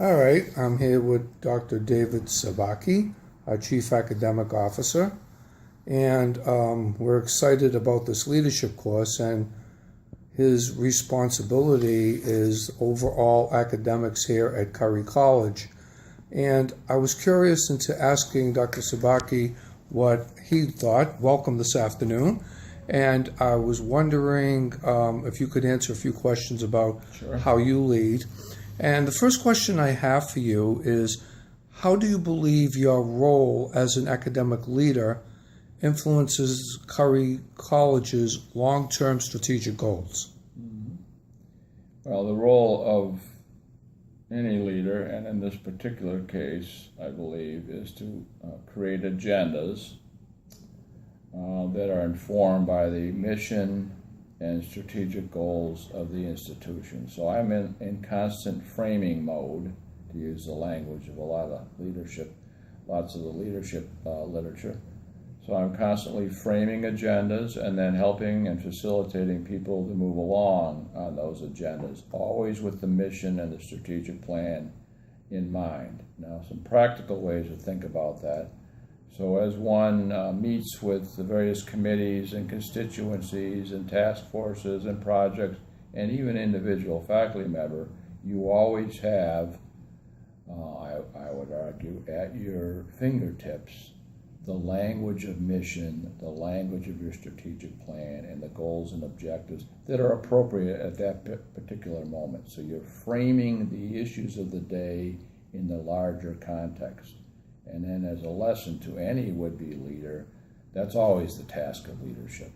All right, I'm here with Dr. David Sabaki, our Chief Academic Officer, and we're excited about this leadership course, and his responsibility is overall academics here at Curry College. And I was curious into asking Dr. Sabaki what he thought. Welcome this afternoon. And I was wondering if you could answer a few questions about how you lead. And the first question I have for you is, how do you believe your role as an academic leader influences Curry College's long-term strategic goals? Well, the role of any leader, and in this particular case, I believe, is to create agendas that are informed by the mission and strategic goals of the institution. So I'm in constant framing mode, to use the language of lots of the leadership literature. So I'm constantly framing agendas and then helping and facilitating people to move along on those agendas, always with the mission and the strategic plan in mind. Now, some practical ways to think about that. So as one meets with the various committees and constituencies and task forces and projects and even individual faculty member, you always have, I would argue, at your fingertips the language of mission, the language of your strategic plan, and the goals and objectives that are appropriate at that particular moment. So you're framing the issues of the day in the larger context. And then as a lesson to any would-be leader, that's always the task of leadership,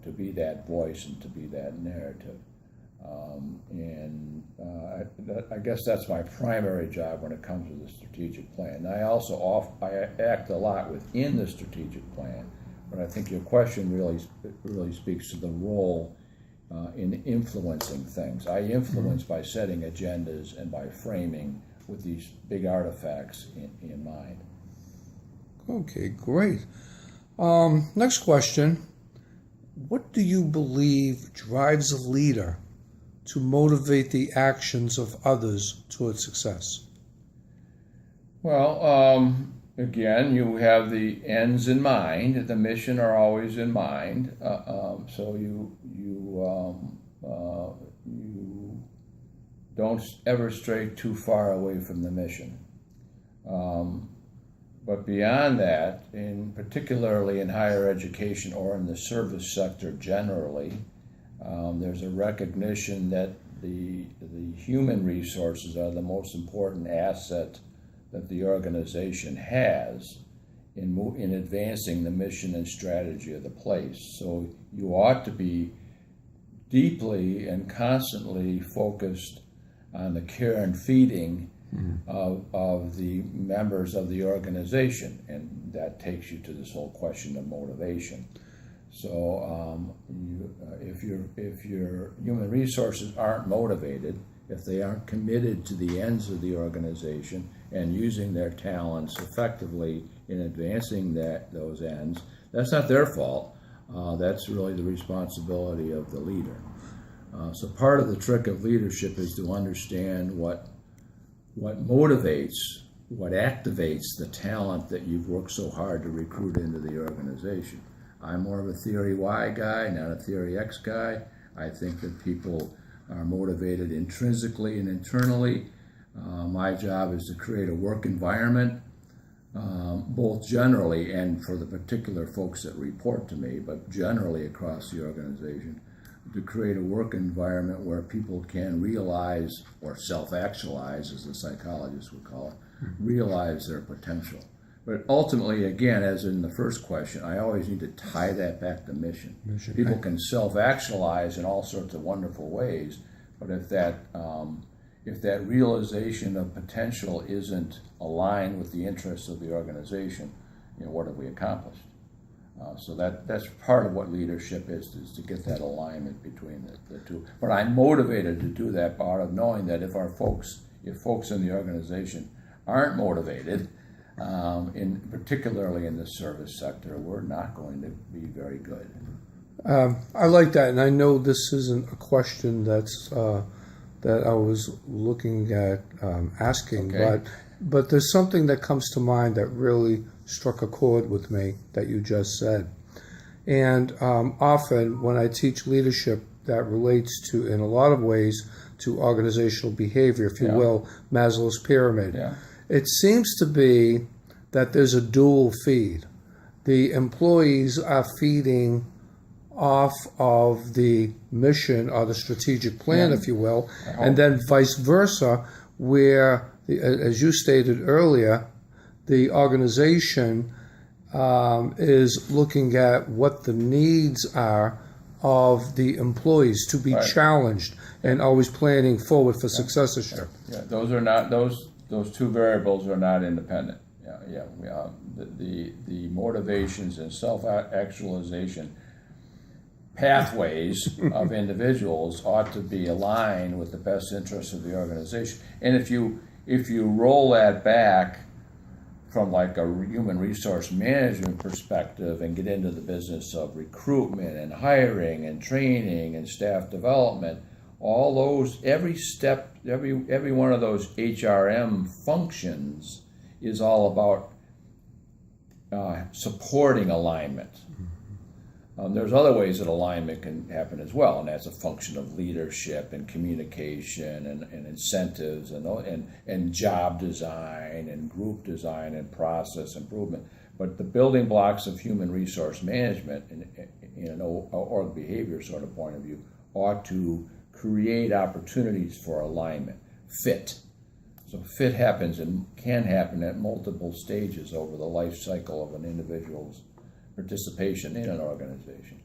to be that voice and to be that narrative. I guess that's my primary job when it comes to the strategic plan. I also I act a lot within the strategic plan, but I think your question really speaks to the role in influencing things. I influence by setting agendas and by framing with these big artifacts in mind. Okay, great. Next question. What do you believe drives a leader to motivate the actions of others toward success? Well, again, you have the ends in mind. The mission are always in mind. So you don't ever stray too far away from the mission. But beyond that, particularly in higher education or in the service sector generally, there's a recognition that the human resources are the most important asset that the organization has in advancing the mission and strategy of the place. So you ought to be deeply and constantly focused on the care and feeding of the members of the organization, and that takes you to this whole question of motivation. So if your human resources aren't motivated, if they aren't committed to the ends of the organization and using their talents effectively in advancing those ends, that's not their fault. That's really the responsibility of the leader. So part of the trick of leadership is to understand what motivates, what activates the talent that you've worked so hard to recruit into the organization. I'm more of a theory Y guy, not a theory X guy. I think that people are motivated intrinsically and internally. My job is to create a work environment, both generally and for the particular folks that report to me, but generally across the organization, to create a work environment where people can realize, or self-actualize, as the psychologists would call it, realize their potential. But ultimately, again, as in the first question, I always need to tie that back to mission. People can self-actualize in all sorts of wonderful ways, but if that realization of potential isn't aligned with the interests of the organization, what have we accomplished? So that's part of what leadership is to get that alignment between the two. But I'm motivated to do that out of knowing that if folks in the organization aren't motivated, particularly in the service sector, we're not going to be very good. I like that, and I know this isn't a question that's that I was looking at asking, Okay. but there's something that comes to mind that really struck a chord with me that you just said. And often when I teach leadership, that relates to, in a lot of ways, to organizational behavior, if you Yeah. will, Maslow's pyramid. Yeah. It seems to be that there's a dual feed. The employees are feeding off of the mission or the strategic plan, Yeah. if you will, and then vice versa, where, as you stated earlier, the organization is looking at what the needs are of the employees to be Right. challenged and always planning forward for successorship. Yeah, those are not those two variables are not independent. The motivations and self-actualization pathways of individuals ought to be aligned with the best interests of the organization. And if you roll that back from like a human resource management perspective and get into the business of recruitment and hiring and training and staff development, all those, every step, every one of those HRM functions is all about supporting alignment. There's other ways that alignment can happen as well, and that's a function of leadership and communication and incentives and job design and group design and process improvement. But the building blocks of human resource management in an org behavior sort of point of view ought to create opportunities for alignment, fit. So fit happens and can happen at multiple stages over the life cycle of an individual's participation in an organization.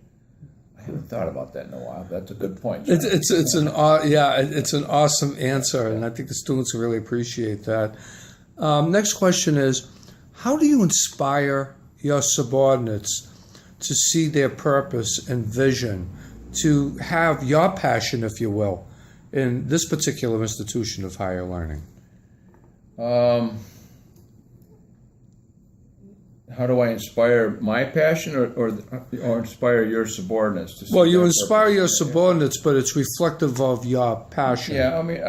I haven't thought about that in a while. That's a good point. It's an awesome answer, and I think the students really appreciate that. Next question is, how do you inspire your subordinates to see their purpose and vision, to have your passion, if you will, in this particular institution of higher learning? How do I inspire my passion or inspire your subordinates to see Well, you their inspire purpose? your subordinates, but it's reflective of your passion. Yeah, I mean,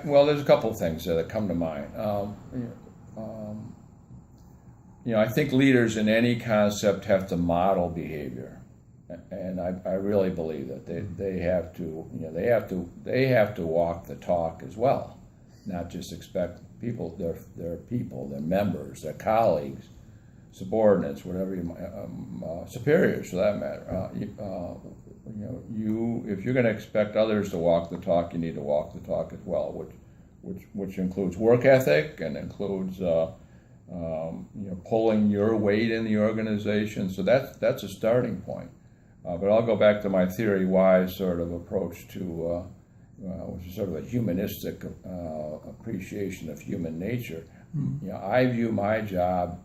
well, there's a couple of things that come to mind. I think leaders in any concept have to model behavior, and I really believe that they have to walk the talk as well, not just expect their members, their colleagues, subordinates, whatever superiors for that matter. If you're going to expect others to walk the talk, you need to walk the talk as well, which includes work ethic and includes pulling your weight in the organization. So that's a starting point. But I'll go back to my theory why sort of approach to which is sort of a humanistic appreciation of human nature. I view my job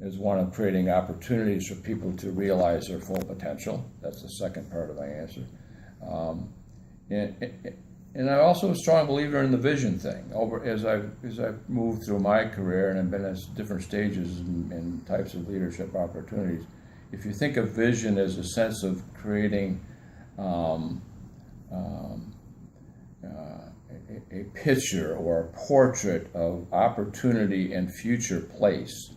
as one of creating opportunities for people to realize their full potential. That's the second part of my answer. And I'm also a strong believer in the vision thing. As I've moved through my career and I've been at different stages and types of leadership opportunities, if you think of vision as a sense of creating a picture or a portrait of opportunity and future place,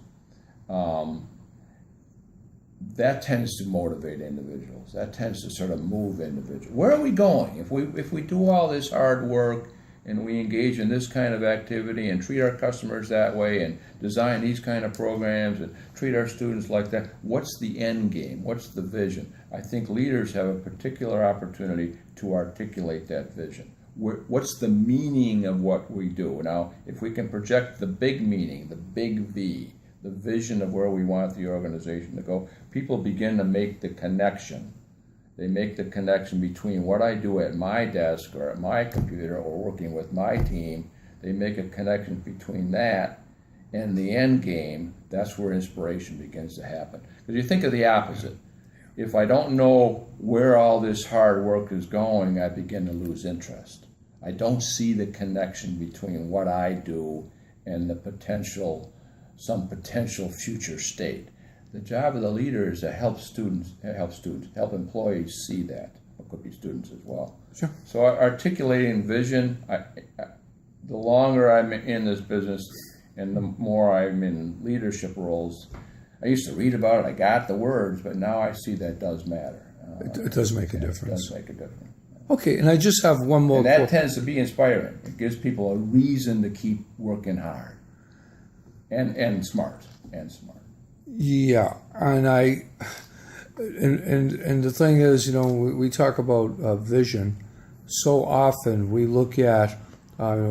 that tends to motivate individuals. That tends to sort of move individuals. Where are we going? If we do all this hard work and we engage in this kind of activity and treat our customers that way and design these kind of programs and treat our students like that, what's the end game? What's the vision? I think leaders have a particular opportunity to articulate that vision. What's the meaning of what we do? Now, if we can project the big meaning, the big V, the vision of where we want the organization to go, people begin to make the connection. They make the connection between what I do at my desk or at my computer or working with my team. They make a connection between that and the end game. That's where inspiration begins to happen. Because you think of the opposite. If I don't know where all this hard work is going, I begin to lose interest. I don't see the connection between what I do and some potential future state. The job of the leader is to help employees see that. Of could be students as well. Sure. So articulating vision, the longer I'm in this business and the more I'm in leadership roles, I used to read about it, I got the words, but now I see that does matter. It does make a It difference. does make a difference. Okay, and I just have one more. And that tends to be inspiring. It gives people a reason to keep working hard and smart. Yeah, and and the thing is, we talk about vision. So often we look at,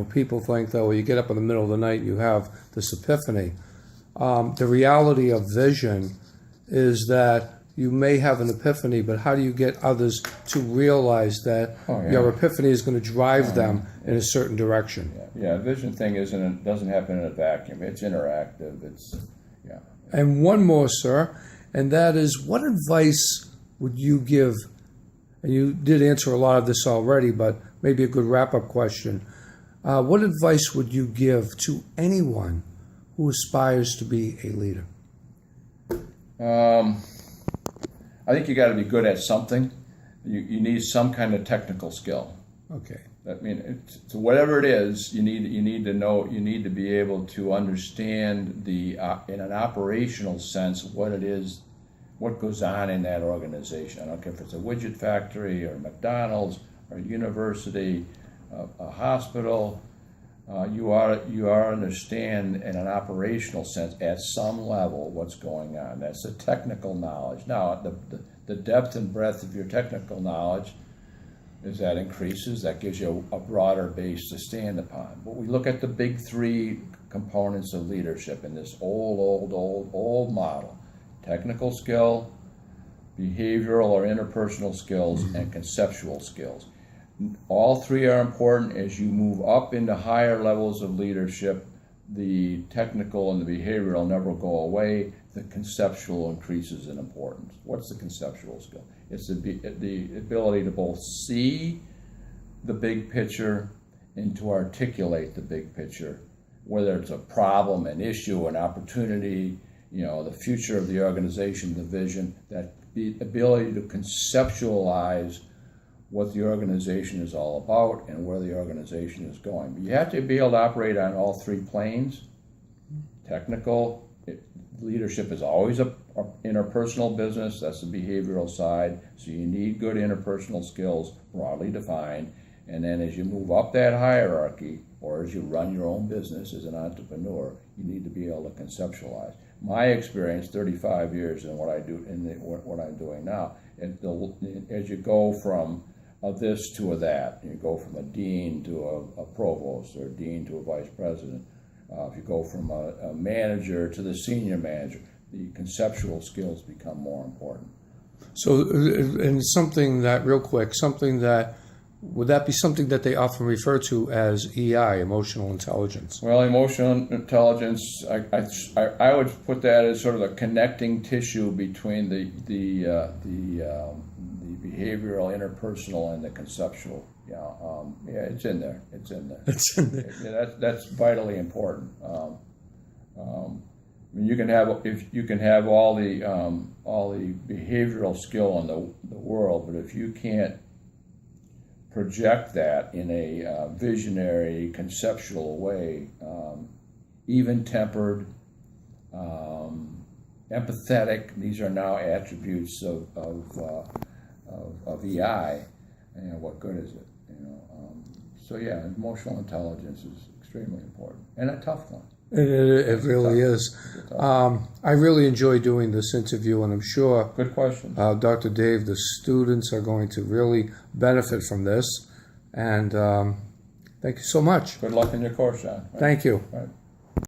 people think that you get up in the middle of the night, you have this epiphany. The reality of vision is that you may have an epiphany, but how do you get others to realize that your epiphany is going to drive them in a certain direction? Yeah, vision thing doesn't happen in a vacuum. It's interactive. And one more, sir, and that is, what advice would you give? And you did answer a lot of this already, but maybe a good wrap-up question. What advice would you give to anyone who aspires to be a leader? I think you got to be good at something. You need some kind of technical skill. Okay. So whatever it is, you need to know. You need to be able to understand in an operational sense what it is, what goes on in that organization. I don't care if it's a widget factory or McDonald's or a university, a hospital. You ought to understand in an operational sense at some level what's going on. That's the technical knowledge. Now, the depth and breadth of your technical knowledge, as that increases, that gives you a broader base to stand upon. But we look at the big three components of leadership in this old model: technical skill, behavioral or interpersonal skills, and conceptual skills. All three are important. As you move up into higher levels of leadership, the technical and the behavioral never go away. The conceptual increases in importance. What's the conceptual skill? It's the ability to both see the big picture and to articulate the big picture, whether it's a problem, an issue, an opportunity, the future of the organization, the vision, that the ability to conceptualize what the organization is all about and where the organization is going. But you have to be able to operate on all three planes. Technical, leadership is always a interpersonal business. That's the behavioral side. So you need good interpersonal skills, broadly defined. And then as you move up that hierarchy, or as you run your own business as an entrepreneur, you need to be able to conceptualize. My experience, 35 years in what I do, what I'm doing now, as you go from a this to a that, you go from a dean to a provost, or a dean to a vice president. If you go from a manager to the senior manager, the conceptual skills become more important. So, and something that, real quick, would that be something that they often refer to as EI, emotional intelligence? Well, emotional intelligence, I would put that as sort of a connecting tissue between the behavioral, interpersonal, and the conceptual. It's in there. It's in there. Yeah, that's vitally important. You can have all the behavioral skill in the world, but if you can't project that in a visionary, conceptual way, even-tempered, empathetic. These are now attributes of EI. What good is it? So yeah, emotional intelligence is extremely important and a tough one. It really is. I really enjoy doing this interview, and I'm sure, good question, Dr. Dave, the students are going to really benefit from this. And thank you so much. Good luck in your course, John. Thank you. Right.